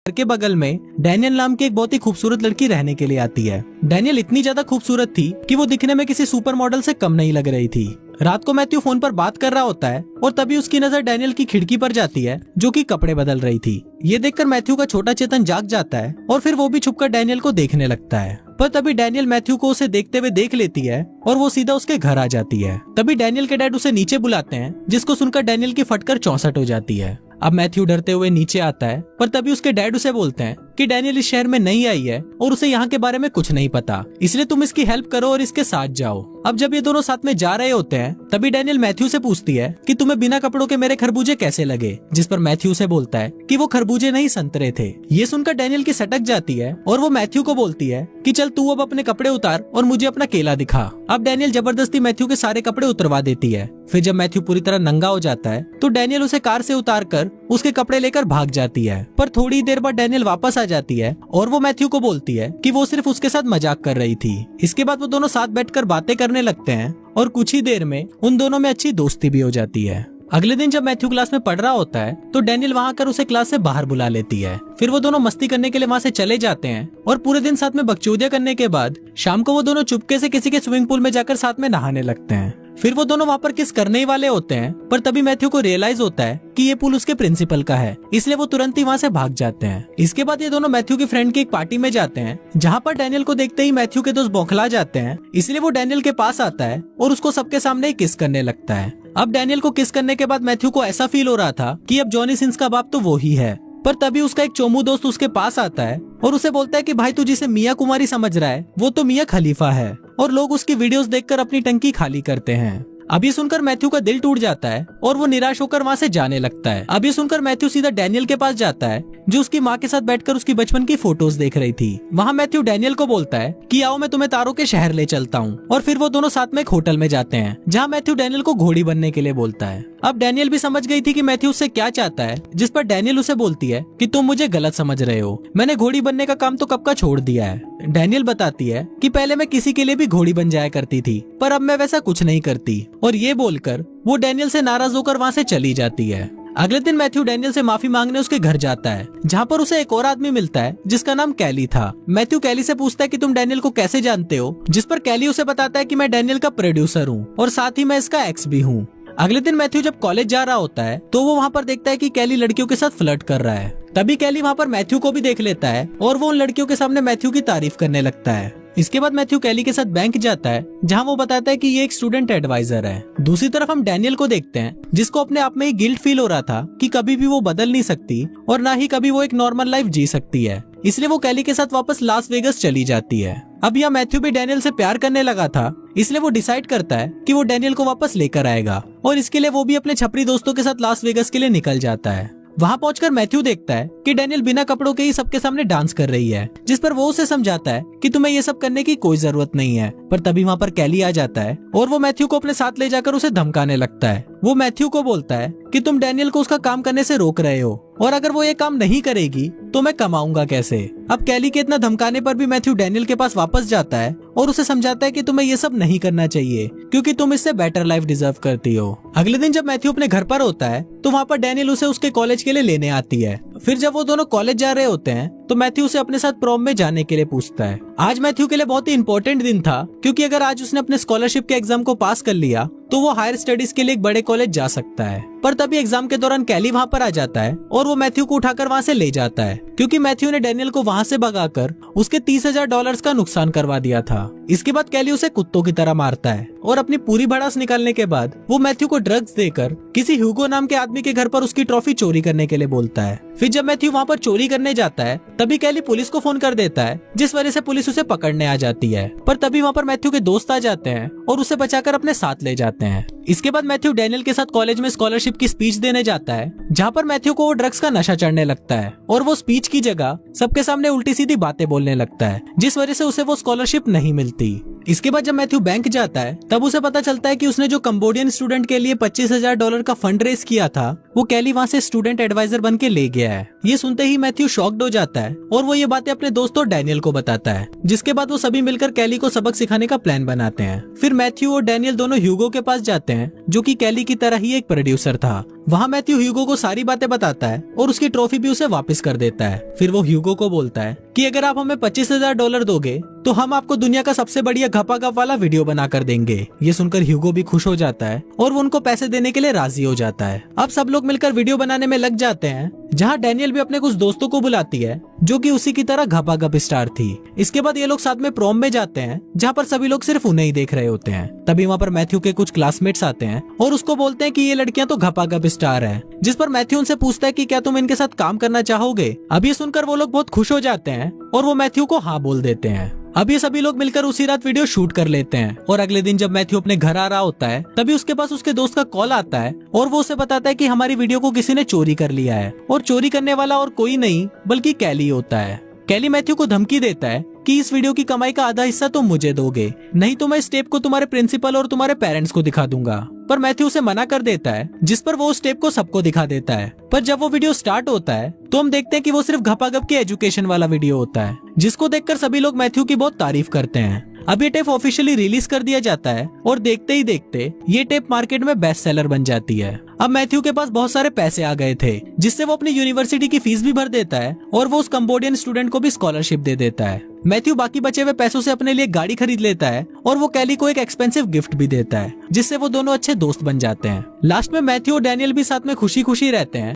घर के बगल में डैनियल नाम की एक बहुत ही खूबसूरत लड़की रहने के लिए आती है। डैनियल इतनी ज्यादा खूबसूरत थी कि वो दिखने में किसी सुपर मॉडल से कम नहीं लग रही थी। रात को मैथ्यू फोन पर बात कर रहा होता है और तभी उसकी नजर डैनियल की खिड़की पर जाती है जो कि कपड़े बदल रही थी। ये देखकर मैथ्यू का छोटा चेतन जाग जाता है और फिर वो भी छुपकर डैनियल को देखने लगता है। पर तभी डैनियल मैथ्यू को उसे देखते हुए देख लेती है और वो सीधा उसके घर आ जाती है। तभी डैनियल के डैड उसे नीचे बुलाते हैं, जिसको सुनकर डैनियल की फटकर 64 हो जाती है। अब मैथ्यू डरते हुए नीचे आता है, पर तभी उसके डैड उसे बोलते हैं कि डैनियल इस शहर में नई आई है और उसे यहाँ के बारे में कुछ नहीं पता, इसलिए तुम इसकी हेल्प करो और इसके साथ जाओ। अब जब ये दोनों साथ में जा रहे होते हैं तभी डैनियल मैथ्यू से पूछती है कि तुम्हें बिना कपड़ों के मेरे खरबूजे कैसे लगे, जिस पर मैथ्यू से बोलता है कि वो खरबूजे नहीं संतरे थे। ये सुनकर डैनियल की सटक जाती है और वो मैथ्यू को बोलती है कि चल तू अब अपने कपड़े उतार और मुझे अपना केला दिखा। अब डैनियल जबरदस्ती मैथ्यू के सारे कपड़े उतरवा देती है। फिर जब मैथ्यू पूरी तरह नंगा हो जाता है तो डैनियल उसे कार से उतार कर उसके कपड़े लेकर भाग जाती है। पर थोड़ी देर बाद डैनियल वापस आ जाती है और वो मैथ्यू को बोलती है कि वो सिर्फ उसके साथ मजाक कर रही थी। इसके बाद वो दोनों साथ बैठकर बातें करने लगते हैं और कुछ ही देर में उन दोनों में अच्छी दोस्ती भी हो जाती है। अगले दिन जब मैथ्यू क्लास में पढ़ रहा होता है तो डैनियल वहाँ आकर उसे क्लास से बाहर बुला लेती है। फिर वो दोनों मस्ती करने के लिए वहाँ से चले जाते हैं और पूरे दिन साथ में बकचोदियां करने के बाद शाम को वो दोनों चुपके से किसी के स्विमिंग पूल में जाकर साथ में नहाने लगते हैं। फिर वो दोनों वहाँ पर किस करने ही वाले होते हैं, पर तभी मैथ्यू को रियलाइज होता है कि ये पूल उसके प्रिंसिपल का है, इसलिए वो तुरंत ही वहाँ से भाग जाते हैं। इसके बाद ये दोनों मैथ्यू की फ्रेंड की एक पार्टी में जाते हैं, जहाँ पर डैनियल को देखते ही मैथ्यू के दोस्त बौखला जाते हैं, इसलिए वो डैनियल के पास आता है और उसको सबके सामने ही किस करने लगता है। अब डैनियल को किस करने के बाद मैथ्यू को ऐसा फील हो रहा था कि अब जॉनी सिंस का बाप तो वो ही है। पर तभी उसका एक चोमू दोस्त उसके पास आता है और उसे बोलता है कि भाई तू जिसे मियां कुमारी समझ रहा है वो तो मियां खलीफा है और लोग उसकी वीडियोस देखकर अपनी टंकी खाली करते हैं। अब ये सुनकर मैथ्यू का दिल टूट जाता है और वो निराश होकर वहाँ से जाने लगता है। अब ये सुनकर मैथ्यू सीधा डैनियल के पास जाता है जो उसकी माँ के साथ बैठकर उसकी बचपन की फोटोज देख रही थी। वहाँ मैथ्यू डैनियल को बोलता है कि आओ मैं तुम्हें तारों के शहर ले चलता हूँ, और फिर वो दोनों साथ में एक होटल में जाते हैं जहाँ मैथ्यू डैनियल को घोड़ी बनने के लिए बोलता है। अब डैनियल भी समझ गई थी कि मैथ्यू उससे क्या चाहता है, जिस पर डैनियल उसे बोलती है कि तुम मुझे गलत समझ रहे हो, मैंने घोड़ी बनने का काम तो कब का छोड़ दिया है। डैनियल बताती है कि पहले मैं किसी के लिए भी घोड़ी बन जाया करती थी, पर अब मैं वैसा कुछ नहीं करती, और ये बोलकर वो डैनियल से नाराज होकर वहाँ से चली जाती है। अगले दिन मैथ्यू डैनियल से माफी मांगने उसके घर जाता है, जहाँ पर उसे एक और आदमी मिलता है जिसका नाम कैली था। मैथ्यू कैली से पूछता है कि तुम डैनियल को कैसे जानते हो, जिस पर कैली उसे बताता है कि मैं डैनियल का प्रोड्यूसर हूँ और साथ ही मैं इसका एक्स भी हूँ। अगले दिन मैथ्यू जब कॉलेज जा रहा होता है तो वो वहाँ पर देखता है कि कैली लड़कियों के साथ फ्लर्ट कर रहा है। तभी कैली वहाँ पर मैथ्यू को भी देख लेता है और वो उन लड़कियों के सामने मैथ्यू की तारीफ करने लगता है। इसके बाद मैथ्यू कैली के साथ बैंक जाता है, जहाँ वो बताता है कि ये एक स्टूडेंट एडवाइजर है। दूसरी तरफ हम डैनियल को देखते हैं, जिसको अपने आप में ही गिल्ट फील हो रहा था कि कभी भी वो बदल नहीं सकती और ना ही कभी वो एक नॉर्मल लाइफ जी सकती है, इसलिए वो कैली के साथ वापस लास वेगस चली जाती है। अब यहाँ मैथ्यू भी डैनियल से प्यार करने लगा था, इसलिए वो डिसाइड करता है कि वो डैनियल को वापस लेकर आएगा, और इसके लिए वो भी अपने छपरी दोस्तों के साथ लास वेगस के लिए निकल जाता है। वहाँ पहुंचकर मैथ्यू देखता है कि डैनियल बिना कपड़ों के ही सबके सामने डांस कर रही है, जिस पर वो उसे समझाता है कि तुम्हें ये सब करने की कोई जरूरत नहीं है। पर तभी वहाँ पर कैली आ जाता है और वो मैथ्यू को अपने साथ ले जाकर उसे धमकाने लगता है। वो मैथ्यू को बोलता है कि तुम डैनियल को उसका काम करने से रोक रहे हो, और अगर वो ये काम नहीं करेगी तो मैं कमाऊंगा कैसे। अब कैली के इतना धमकाने पर भी मैथ्यू डैनियल के पास वापस जाता है और उसे समझाता है कि तुम्हें ये सब नहीं करना चाहिए, क्योंकि तुम इससे बेटर लाइफ डिजर्व करती हो। अगले दिन जब मैथ्यू अपने घर पर होता है तो वहाँ पर डैनियल उसे उसके कॉलेज के लिए लेने आती है। फिर जब वो दोनों कॉलेज जा रहे होते हैं तो मैथ्यू उसे अपने साथ प्रॉम में जाने के लिए पूछता है। आज मैथ्यू के लिए बहुत ही इंपॉर्टेंट दिन था, क्योंकि अगर आज उसने अपने स्कॉलरशिप के एग्जाम को पास कर लिया तो वो हायर स्टडीज के लिए एक बड़े कॉलेज जा सकता है। पर तभी एग्जाम के दौरान कैली वहाँ पर आ जाता है और वो मैथ्यू को उठाकर वहाँ से ले जाता है, क्योंकि मैथ्यू ने डैनियल को वहाँ से भगाकर उसके $30,000 का नुकसान करवा दिया था। इसके बाद कैली उसे कुत्तों की तरह मारता है और अपनी पूरी भड़ास निकालने के बाद वो मैथ्यू को ड्रग्स देकर किसी ह्यूगो नाम के आदमी के घर पर उसकी ट्रॉफी चोरी करने के लिए बोलता है। फिर जब मैथ्यू वहाँ पर चोरी करने जाता है तभी कैली पुलिस को फोन कर देता है, जिस वजह से पुलिस उसे पकड़ने आ जाती है। पर तभी वहाँ पर मैथ्यू के दोस्त आ जाते हैं और उसे बचाकर अपने साथ ले जाते हैं। इसके बाद मैथ्यू डैनियल के साथ कॉलेज में स्कॉलरशिप की स्पीच देने जाता है, जहाँ पर मैथ्यू को वो ड्रग्स का नशा चढ़ने लगता है और वो स्पीच की जगह सबके सामने उल्टी सीधी बातें बोलने लगता है, जिस वजह से उसे वो स्कॉलरशिप नहीं मिलती। इसके बाद जब मैथ्यू बैंक जाता है तब उसे पता चलता है कि उसने जो कंबोडियन स्टूडेंट के लिए $25,000 का फंड रेज किया था वो कैली वहाँ से स्टूडेंट एडवाइजर बन के ले गया है। ये सुनते ही मैथ्यू शॉक्ड हो जाता है और वो ये बातें अपने दोस्तों डैनियल को बताता है, जिसके बाद वो सभी मिलकर कैली को सबक सिखाने का प्लान बनाते हैं। फिर मैथ्यू और डैनियल दोनों ह्यूगो के पास जाते हैं, जो कि कैली की तरह ही एक प्रोड्यूसर था। वहाँ मैथ्यू ह्यूगो को सारी बातें बताता है और उसकी ट्रॉफी भी उसे वापस कर देता है। फिर वो ह्यूगो को बोलता है कि अगर आप हमें $25,000 दोगे तो हम आपको दुनिया का सबसे बढ़िया घपाघप वाला वीडियो बना कर देंगे। ये सुनकर ह्यूगो भी खुश हो जाता है और वो उनको पैसे देने के लिए राजी हो जाता है। अब सब लोग मिलकर वीडियो बनाने में लग जाते हैं, जहाँ डैनियल भी अपने कुछ दोस्तों को बुलाती है जो कि उसी की तरह घपाघप स्टार थी। इसके बाद ये लोग साथ में प्रॉम में जाते हैं, जहाँ पर सभी लोग सिर्फ उन्हें ही देख रहे होते हैं। तभी वहाँ पर मैथ्यू के कुछ क्लासमेट्स आते हैं और उसको बोलते हैं कि ये लड़कियां तो घपाघप स्टार हैं, जिस पर मैथ्यू उनसे पूछता है कि क्या तुम इनके साथ काम करना चाहोगे। अब ये सुनकर वो लोग बहुत खुश हो जाते हैं और वो मैथ्यू को हाँ बोल देते हैं। अब ये सभी लोग मिलकर उसी रात वीडियो शूट कर लेते हैं और अगले दिन जब मैथ्यू अपने घर आ रहा होता है तभी उसके पास उसके दोस्त का कॉल आता है और वो उसे बताता है कि हमारी वीडियो को किसी ने चोरी कर लिया है और चोरी करने वाला और कोई नहीं बल्कि कैली होता है। कैली मैथ्यू को धमकी देता है कि इस वीडियो की कमाई का आधा हिस्सा तुम मुझे दोगे, नहीं तो मैं इस टेप को तुम्हारे प्रिंसिपल और तुम्हारे पेरेंट्स को दिखा दूंगा। पर मैथ्यू उसे मना कर देता है, जिस पर वो उस टेप को सबको दिखा देता है। पर जब वो वीडियो स्टार्ट होता है तो हम देखते हैं कि वो सिर्फ घपाघप की एजुकेशन वाला वीडियो होता है, जिसको देखकर सभी लोग मैथ्यू की बहुत तारीफ करते हैं। अब ये टेप ऑफिशियली रिलीज कर दिया जाता है और देखते ही देखते ये टेप मार्केट में बेस्ट सेलर बन जाती है। अब मैथ्यू के पास बहुत सारे पैसे आ गए थे, जिससे वो अपनी यूनिवर्सिटी की फीस भी भर देता है और वो उस कंबोडियन स्टूडेंट को भी स्कॉलरशिप दे देता है। मैथ्यू बाकी बचे हुए पैसों से अपने लिए गाड़ी खरीद लेता है और वो कैली को एक एक्सपेंसिव गिफ्ट भी देता है, जिससे वो दोनों अच्छे दोस्त बन जाते हैं। लास्ट में मैथ्यू और डैनियल भी साथ में खुशी खुशी रहते हैं।